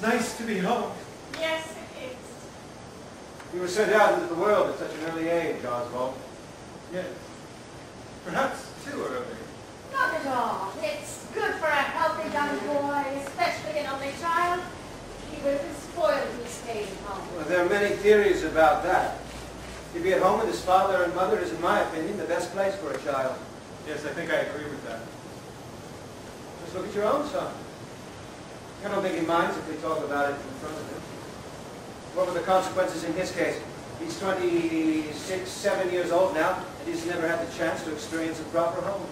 nice to be home. Yes, it is. You were sent out into the world at such an early age, Oswald. Yes. Perhaps too early. Not at all. It's good for a healthy young boy, especially an only child. He would have been spoiled if he stayed at home. Well, there are many theories about that. To be at home with his father and mother is, in my opinion, the best place for a child. Yes, I think I agree with that. Just look at your own son. I don't think he minds if we talk about it in front of him. What were the consequences in his case? He's 26, 7 years old now, and he's never had the chance to experience a proper home.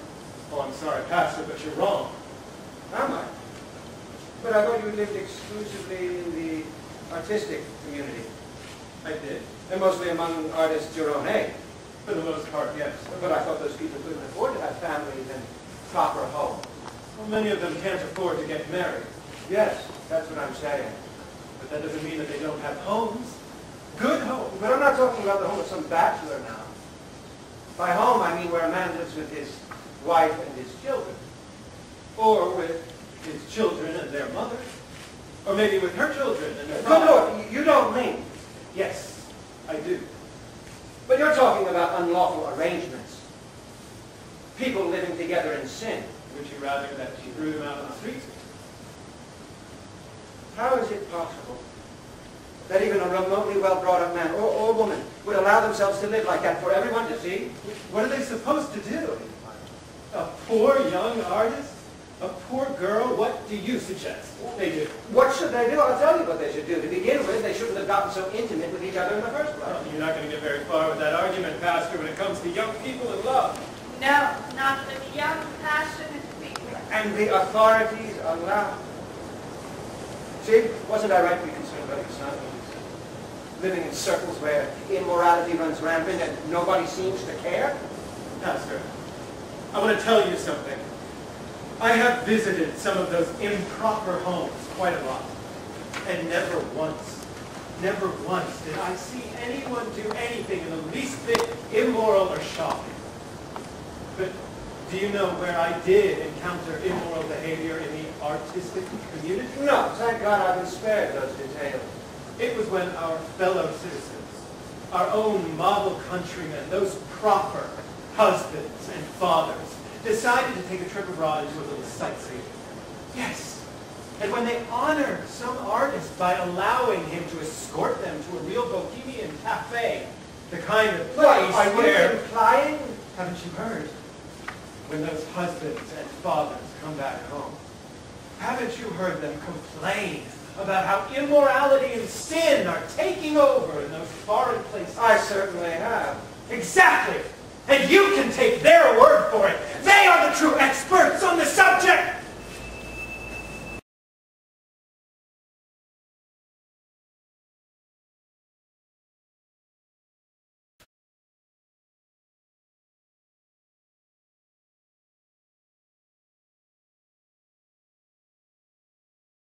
Oh, I'm sorry, Pastor, but you're wrong. Am I? But I thought you lived exclusively in the artistic community. I did. And mostly among artists your own age. For the most part, yes. But I thought those people couldn't afford to have families and proper homes. Well, many of them can't afford to get married. Yes, that's what I'm saying. But that doesn't mean that they don't have homes. Good homes. But I'm not talking about the home of some bachelor now. By home, I mean where a man lives with his wife and his children. Or with his children and their mother. Or maybe with her children and their Good father. Lord, you don't mean. Yes, I do. But you're talking about unlawful arrangements. People living together in sin. Would you rather that she threw them out on the streets? How is it possible that even a remotely well-brought-up man or woman would allow themselves to live like that for everyone to see? What are they supposed to do? A poor young artist? A poor girl? What do you suggest they do? What should they do? I'll tell you what they should do. To begin with, they shouldn't have gotten so intimate with each other in the first place. Well, you're not going to get very far with that argument, Pastor, when it comes to young people in love. No, not with young, passionate people. And the authorities allow. See, wasn't I right to be concerned about your son? He's living in circles where immorality runs rampant and nobody seems to care? Pastor, I want to tell you something. I have visited some of those improper homes quite a lot. And never once did I see anyone do anything in the least bit immoral or shocking. But do you know where I did encounter immoral behavior in the artistic community? No, thank God I've been spared those details. It was when our fellow citizens, our own model countrymen, those proper husbands and fathers, decided to take a trip abroad into a little sightseeing. Yes. And when they honored some artist by allowing him to escort them to a real bohemian cafe, the kind of place Are you where... implying? Haven't you heard? When those husbands and fathers come back home, haven't you heard them complain about how immorality and sin are taking over in those foreign places? I certainly have. Exactly! And you can take their word for it. They are the true experts on the subject!